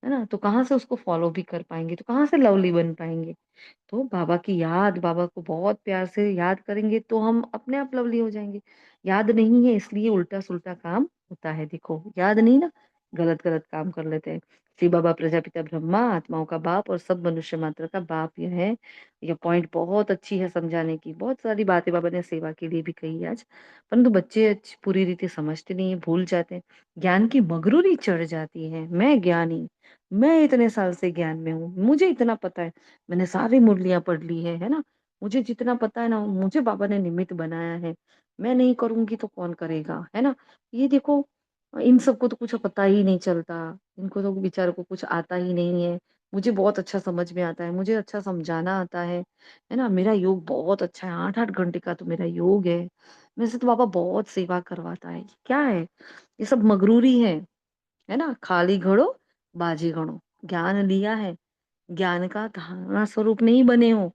है ना। तो कहाँ से उसको फॉलो भी कर पाएंगे, तो कहाँ से लवली बन पाएंगे। तो बाबा की याद, बाबा को बहुत प्यार से याद करेंगे तो हम अपने आप लवली हो जाएंगे। याद नहीं है इसलिए उल्टा सुल्टा काम होता है। देखो याद नहीं ना, गलत गलत काम कर लेते हैं। श्री बाबा प्रजापिता ब्रह्मा आत्माओं का बाप और सब मनुष्य मात्र का बाप यह है। यह पॉइंट बहुत अच्छी है समझाने की, बहुत सारी बातें बाबा ने सेवा के लिए भी कही आज। परंतु बच्चे पूरी रीति समझते नहीं है, भूल जाते हैं। ज्ञान की मगरूरी चढ़ जाती है, मैं ज्ञानी, मैं इतने साल से ज्ञान में हूँ, मुझे इतना पता है, मैंने सारी मुरलियां पढ़ ली है ना। मुझे जितना पता है ना, मुझे बाबा ने निमित्त बनाया है, मैं नहीं करूंगी तो कौन करेगा, है ना। ये देखो इन सबको तो कुछ पता ही नहीं चलता, इनको तो बेचारों को कुछ आता ही नहीं है। मुझे बहुत अच्छा समझ में आता है, मुझे अच्छा समझाना आता है ना? मेरा योग बहुत अच्छा है, 8-8 घंटे का तो मेरा योग है। मेरे से तो बाबा बहुत सेवा करवाता है। ये क्या है? ये सब मगरूरी है ना? खाली घड़ो, बाजी गणो। ज्ञान लिया है, ज्ञान का धारणा स्वरूप नहीं बने हो।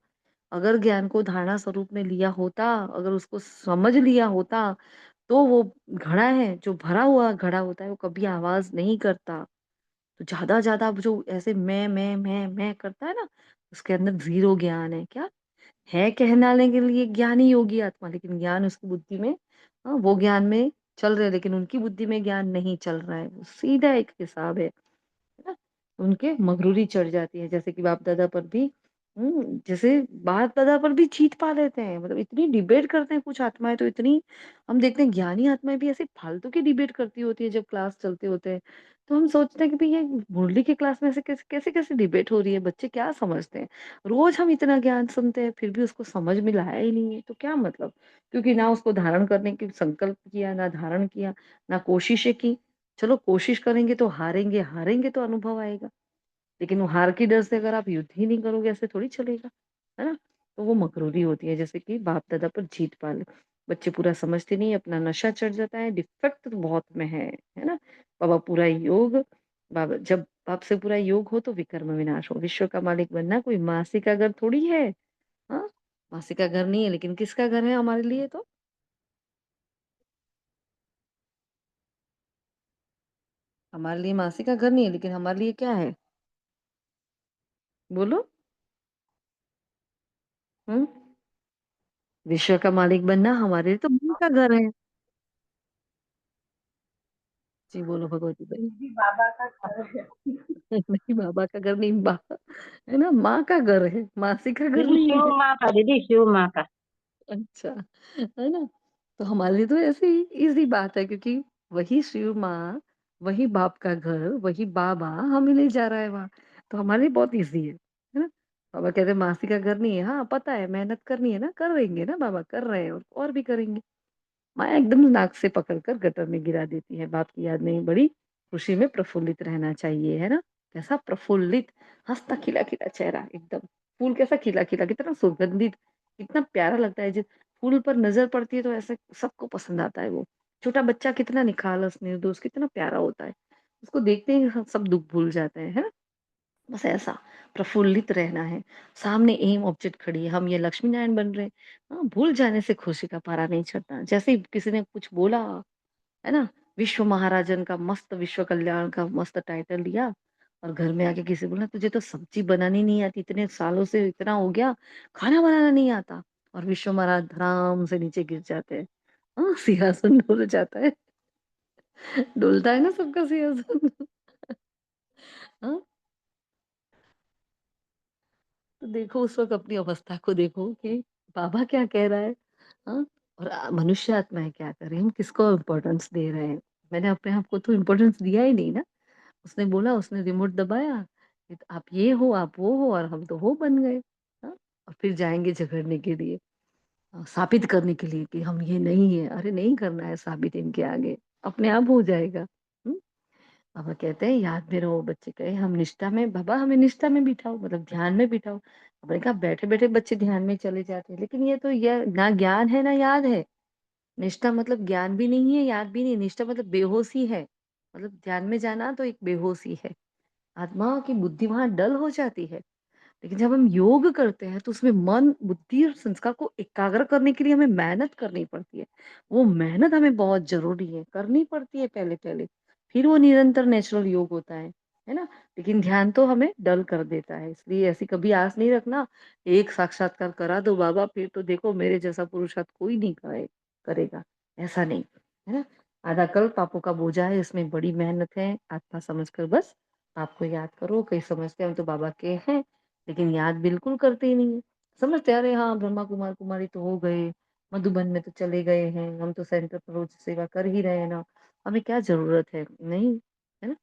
अगर ज्ञान को धारणा स्वरूप में लिया होता, अगर उसको समझ लिया होता, तो वो घड़ा है, जो भरा हुआ घड़ा होता है, वो कभी आवाज़ नहीं करता। तो ज़्यादा-ज़्यादा जो ऐसे मैं करता है ना, उसके अंदर ज़ीरो ज्ञान है। क्या? है कहलाने के लिए ज्ञानी योगी आत्मा, लेकिन ज्ञान उसकी बुद्धि में वो ज्ञान में चल रहे हैं, लेकिन उनकी बुद्धि में ज्ञान नहीं चल रहा है। वो सीधा एक हिसाब है। ना? उनके मगरूरी चढ़ जाती है, जैसे कि बाप-दादा पर भी जैसे बाप-दादा पर भी जीत पा लेते हैं, मतलब इतनी डिबेट करते हैं कुछ आत्माएँ तो इतनी हम देखते हैं ज्ञानी आत्माएँ भी ऐसे फालतू की डिबेट करती होती है जब क्लास चलते होते हैं। तो हम सोचते हैं कि भई ये मुरली की क्लास में ऐसे कैसे-कैसे डिबेट हो रही है, बच्चे क्या समझते हैं? रोज़ हम इतना ज्ञान सुनते हैं, फिर भी उसको समझ में लाया ही नहीं है, तो क्या मतलब? क्योंकि ना उसको धारण करने की संकल्प किया, ना धारण किया, ना कोशिशें की। चलो कोशिश करेंगे तो हारेंगे, हारेंगे तो अनुभव आएगा। लेकिन वो हार के डर से अगर आप युद्ध ही नहीं करोगे ऐसे थोड़ी चलेगा, है ना? तो वो मकरूरी होती है जैसे कि बाप-दादा पर जीत पा ले। बच्चे पूरा समझते नहीं, अपना नशा चढ़ जाता है, डिफेक्ट तो बहुत में है ना? बाबा पूरा योग बाबा जब बाप से पूरा योग हो तो विकर्म विनाश हो। विश्व का मालिक बनना कोई मासी का घर थोड़ी है, हाँ? मासी का घर नहीं है लेकिन किसका घर है हमारे लिए तो? हमारे लिए मासी का घर नहीं है लेकिन हमारे लिए क्या है? बोलो? हुँ? विश्व का मालिक बनना हमारे लिए तो मन का घर है। जी, बोलो भगवती भाई। दीदी बाबा का घर है। नहीं बाबा का घर नहीं है ना माँ का घर है, मासी का घर दीदी नहीं शिव है। माँ का, दीदी शिव माँ का। अच्छा, है ना? तो हमारे लिए तो ऐसे ही ईज़ी बात है क्योंकि वही शिव माँ, वही बाप का घर, वही बाबा हमें ले जा रहा है वहाँ, तो हमारे लिए बहुत ईज़ी है ना? बाबा कहते हैं मासी का घर नहीं है, हाँ, पता है मेहनत करनी है ना, करेंगे ना बाबा, कर रहे हैं और भी करेंगे। माया एकदम नाक से पकड़कर गटर में गिरा देती है। बाप की याद में बड़ी खुशी में प्रफुल्लित रहना चाहिए, है ना? कैसा प्रफुल्लित, हँसता खिला-खिला चेहरा एकदम। फूल कैसा खिला-खिला, कितना सुगंधित, कितना प्यारा लगता है। जिस फूल पर नज़र पड़ती है तो ऐसे सबको पसंद आता है वो। छोटा बच्चा कितना निखालस, निर्दोष, कितना प्यारा होता है। उसको देखते ही सब दुःख भूल जाते हैं, है ना? बस ऐसा प्रफुल्लित रहना है। सामने एम ऑब्जेक्ट खड़ी है, हम ये लक्ष्मी नारायण बन रहे हैं। हाँ, भूल जाने से खुशी का पारा नहीं चढ़ता। जैसे ही किसी ने कुछ बोला, है ना? विश्व महाराजन का मस्त विश्व कल्याण का मस्त टाइटल लिया और घर में आके किसी बोला तुझे तो सब्जी बनानी नहीं आती, इतने सालों से इतना हो गया, खाना बनाना नहीं आता। और विश्व महाराज धड़ाम से नीचे गिर जाते हैं। हाँ, सिंहासन डोल जाता है। डोलता है ना सबका सिंहासन। हाँ, तो देखो उस वक़्त अपनी अवस्था को देखो कि बाबा क्या कह रहा है, हाँ? और मनुष्य आत्माएँ क्या कर रही हैं, हम किसको इम्पोर्टेंस दे रहे हैं। मैंने अपने आप को तो इम्पोर्टेंस दिया ही नहीं ना। उसने बोला, उसने रिमोट दबाया, कि आप ये हो, आप वो हो और हम तो वो बन गए, हाँ? और फिर जाएँगे झगड़ने के लिए साबित करने के लिए कि हम ये नहीं है। अरे नहीं करना है साबित इनके आगे, अपने आप हो जाएगा। हुँ? पापा कहते हैं याद में रहो बच्चे कहे हम निष्ठा में बाबा हमें निष्ठा में बिठाओ मतलब ध्यान में बिठाओ। मैंने कहा बैठे-बैठे बच्चे ध्यान में चले जाते हैं लेकिन ये तो ये ना ज्ञान है ना याद है। निष्ठा मतलब ज्ञान भी नहीं है, याद भी नहीं, निष्ठा मतलब बेहोशी है। मतलब ध्यान में जाना तो एक बेहोशी है। आत्मा की बुद्धि वहाँ डल हो जाती है। लेकिन जब हम योग करते हैं तो उसमें मन, बुद्धि और संस्कार को एकाग्र करने के लिए हमें मेहनत करनी पड़ती है। वो मेहनत हमें बहुत ज़रूरी है, करनी पड़ती है पहले-पहले, फिर वो निरंतर नेचुरल योग होता है ना? लेकिन ध्यान तो हमें डल कर देता है, इसलिए ऐसी कभी आस नहीं रखना, एक साक्षात्कार करा दो बाबा फिर तो देखो मेरे जैसा पुरुषार्थ कोई नहीं करेगा, ऐसा नहीं, है ना? आधा कल्प पापों का बोझा है, इसमें बड़ी मेहनत है, आत्मा समझकर बस पाप को याद करो, कई समझते हैं हम तो बाबा के हैं लेकिन याद बिल्कुल करते ही नहीं है। समझते अरे हाँ, ब्रह्मा कुमार कुमारी तो हो गए, मधुबन में तो चले गए हैं, हम तो सेंटर पर रोज़ सेवा कर ही रहे हैं ना, हमें क्या ज़रूरत है? नहीं, है ना?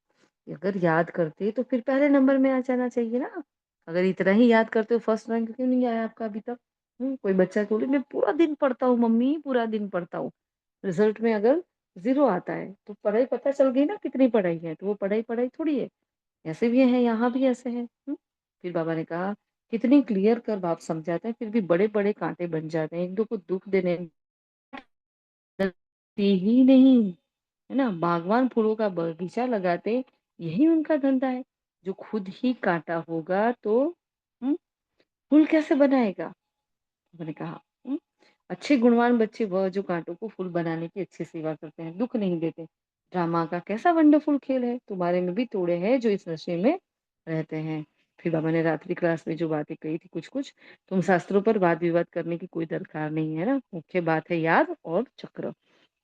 अगर याद करते तो फिर पहले नंबर में आ जाना चाहिए ना। अगर इतना ही याद करते हो फर्स्ट रैंक क्यों नहीं आया आपका अभी तक? कोई बच्चा बोले मैं पूरा दिन पढ़ता हूँ मम्मी, पूरा दिन पढ़ता हूँ। रिज़ल्ट में अगर 0 आता है, तो पढ़ाई पता चल गई ना कितनी पढ़ाई है, तो वो पढ़ाई, पढ़ाई थोड़ी है। ऐसे भी हैं, यहाँ भी ऐसे हैं। फिर बाबा ने कहा, कितनी क्लियर कर बाप समझाते हैं, फिर भी बड़े-बड़े कांटे बन जाते हैं, एक-दो को दुःख देने लगते ही नहीं, है ना? बागवान फूलों का बगीचा लगाते, यही उनका धंधा है। जो खुद ही काँटा होगा तो हुँ, फूल कैसे बनाएगा? मैंने कहा अच्छे गुणवान बच्चे वह जो कांटों को फूल बनाने की अच्छी सेवा करते हैं, दुःख नहीं देते। ड्रामा का कैसा वंडरफुल खेल है, तुम्हारे में भी तोड़े हैं जो इस नशे में रहते हैं। फिर बाबा ने रात्रि क्लास में जो बातें कही थी कुछ-कुछ, तुम शास्त्रों पर वाद-विवाद करने की कोई दरकार नहीं है ना, मुख्य बात है याद और चक्र।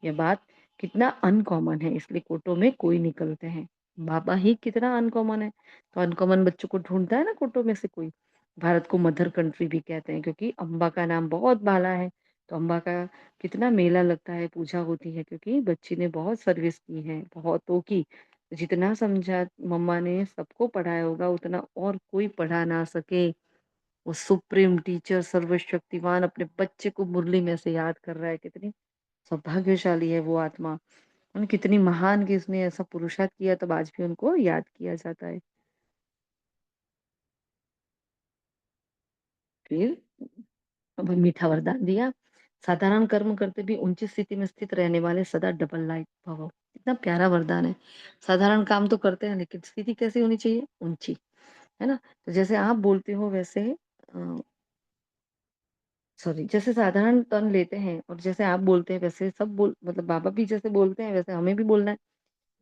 ये बात कितना अनकॉमन है, इसलिए कोटों में कोई निकलते हैं। बाबा ही कितना अनकॉमन है, तो अनकॉमन बच्चों को ढूँढता है ना कोटों में से कोई। भारत को मदर कंट्री भी कहते हैं क्योंकि अम्बा का नाम बहुत भाला है, तो अम्बा का कितना मेला लगता है, पूजा होती है क्योंकि बच्ची ने बहुत सर्विस की है, बहुतों की। जितना समझा मम्मा ने सबको पढ़ाया होगा उतना और कोई पढ़ा ना सके। वो सुप्रीम टीचर सर्वशक्तिमान अपने बच्चे को मुरली में से याद कर रहा है, कितनी सौभाग्यशाली है वो आत्मा। कितनी महान कि उसने ऐसा पुरुषार्थ किया तब आज भी उनको याद किया जाता है। फिर अब मीठा वरदान दिया, साधारण कर्म करते भी ऊंची स्थिति में स्थित रहने वाले सदा डबल लाइट भव। कितना प्यारा वरदान है। साधारण काम तो करते हैं लेकिन स्थिति कैसी होनी चाहिए? ऊंची, है ना? तो जैसे आप बोलते हो वैसे सॉरी, जैसे साधारण तन लेते हैं और जैसे आप बोलते हैं वैसे सब बोल मतलब बाबा भी जैसे बोलते हैं वैसे हमें भी बोलना है।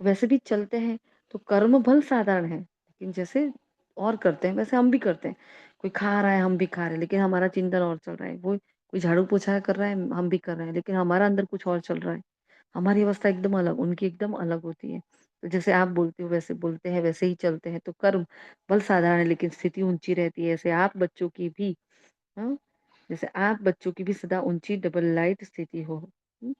वैसे भी चलते हैं तो कर्म फल साधारण है, लेकिन जैसे और करते हैं वैसे हम भी करते हैं। कोई खा रहा है, हम भी खा रहे हैं, लेकिन हमारा चिंतन और चल रहा है। वो कोई झाड़ू-पोछा कर रहा है, हम भी कर रहे हैं, लेकिन हमारा अंदर कुछ और चल रहा है। हमारी अवस्था एकदम अलग, उनकी एकदम अलग होती है। तो जैसे आप बोलते हो वैसे बोलते हैं, वैसे ही चलते हैं, तो कर्म फल साधारण है लेकिन स्थिति ऊँची रहती है। ऐसे आप बच्चों की भी हाँ, जैसे आप बच्चों की भी सदा ऊँची डबल लाइट स्थिति हो। हुँ?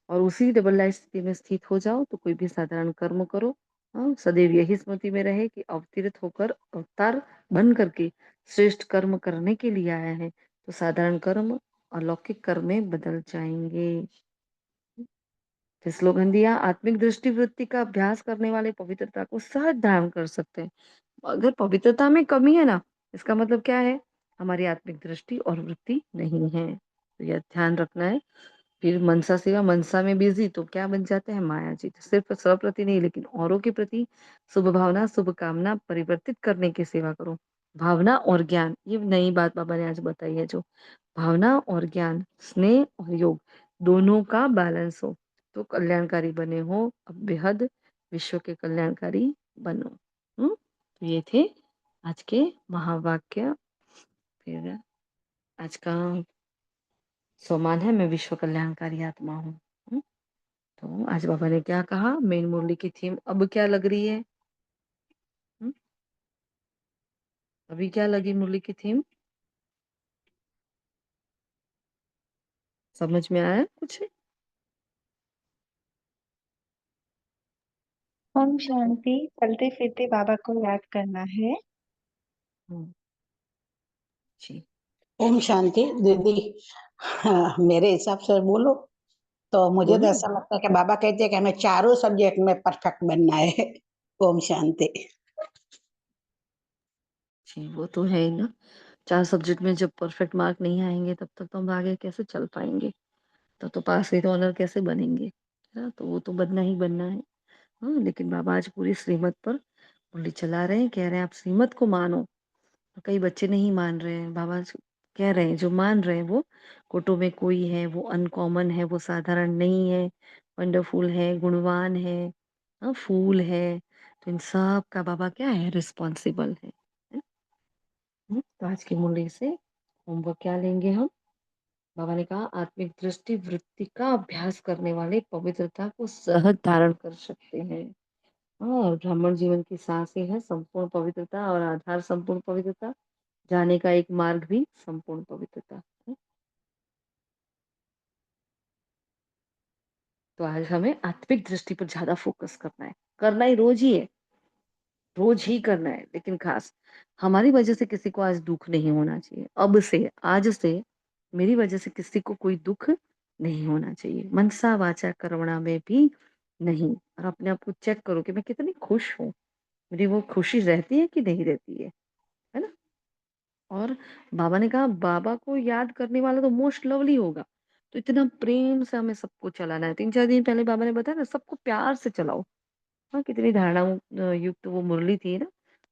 और उसी डबल लाइट स्थिति में स्थित हो जाओ तो कोई भी साधारण कर्म करो। हाँ, सदैव यही स्मृति में रहे कि अवतरित होकर अवतार बन करके श्रेष्ठ कर्म करने के लिए आया है, तो साधारण कर्म अलौकिक कर्म में बदल जाएँगे। फिर स्लोगन दिया, आत्मिक दृष्टि वृत्ति का अभ्यास करने वाले पवित्रता को सहज धारण कर सकते हैं। अगर पवित्रता में कमी है ना, इसका मतलब क्या है? हमारी आत्मिक दृष्टि और वृत्ति नहीं है। तो यह ध्यान रखना है। फिर मनसा सेवा, मनसा में बिज़ी तो क्या बन जाते हैं माया जी। तो सिर्फ़ स्वप्रति नहीं लेकिन औरों के प्रति शुभ भावना, शुभ कामना परिवर्तित करने की सेवा करो। भावना और ज्ञान, ये नई बात बाबा ने आज बताई है जो। भावना और ज्ञान, स्नेह और योग दोनों का बैलेंस हो, तो कल्याणकारी बने हो, अब बेहद विश्व के कल्याणकारी बनो। तो ये थे आज के महावाक्य। फिर आज का सोमान है, मैं विश्व कल्याणकारी आत्मा हूँ। तो आज बाबा ने क्या कहा? मेन मुरली की थीम अब क्या लग रही है? हुँ? अभी क्या लगी मुरली की थीम? समझ में आया कुछ? ओम शांति। चलते फिरते बाबा को याद करना है। हुँ, जी। ओम शांति दीदी। हाँ, मेरे हिसाब से बोलो तो मुझे तो बोलूँ? ऐसा लगता है कि बाबा कहते हैं कि हमें चारों सब्जेक्ट में परफेक्ट बनना है। ओम शांति। जी, वो तो है ही ना। 4 सब्जेक्ट में जब परफेक्ट मार्क नहीं आएँगे तब तक तो हम आगे कैसे चल पाएँगे? तब तो पास विद ऑनर कैसे बनेंगे? है ना? तो वो तो बनना ही बनना है। हाँ, लेकिन बाबा आज पूरी श्रीमत पर मुरली चला रहे हैं, कह रहे हैं आप श्रीमत को मानो। कई बच्चे नहीं मान रहे हैं। बाबा कह रहे हैं जो मान रहे हैं वो कोटों में कोई है, वो अनकॉमन है, वो साधारण नहीं है, वंडरफुल है, गुणवान है, फूल है। तो इन सब का बाबा क्या है? रिस्पॉन्सिबल है। तो आज की मुरली से होमवर्क क्या लेंगे हम? बाबा ने कहा आत्मिक दृष्टि वृत्ति का अभ्यास करने वाले पवित्रता को सहज धारण कर सकते हैं। और ब्राह्मण जीवन की सांस ही है संपूर्ण पवित्रता और आधार संपूर्ण पवित्रता। जाने का एक मार्ग भी संपूर्ण पवित्रता है। तो आज हमें आत्मिक दृष्टि पर ज़्यादा फ़ोकस करना है। करना ही रोज़ ही है, रोज़ ही करना है, लेकिन ख़ास हमारी वज़ह से किसी को आज दुःख नहीं होना चाहिए। अब से, आज से मेरी वज़ह से किसी को कोई दुःख नहीं होना चाहिए। मनसा वाचा कर्मणा में भी नहीं। और अपने आप को चेक करो कि मैं कितनी खुश हूँ। मेरी वो खुशी रहती है कि नहीं रहती है ना? और बाबा ने कहा बाबा को याद करने वाला तो मोस्ट लवली होगा। तो इतना प्रेम से हमें सबको चलाना है। 3-4 दिन पहले बाबा ने बताया ना, सबको प्यार से चलाओ। हाँ, कितनी धारणाओं युक्त वो मुरली थी ना,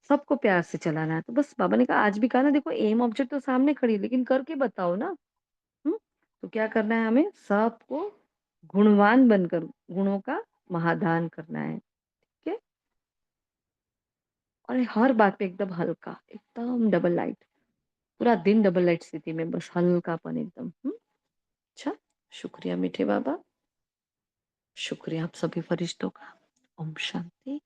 सबको प्यार से चलाना है। तो बस बाबा ने कहा आज भी कहा ना, देखो एम ऑब्जेक्ट तो सामने खड़ी है, लेकिन करके बताओ ना। तो क्या करना है हमें? सबको गुणवान बनकर गुणों का महादान करना है, ठीक है? और हर बात पे एकदम हल्का, एकदम डबल लाइट, पूरा दिन डबल लाइट स्थिति में बस हल्कापन एकदम। अच्छा, शुक्रिया मीठे बाबा, शुक्रिया आप सभी फरिश्तों का। ओम शांति।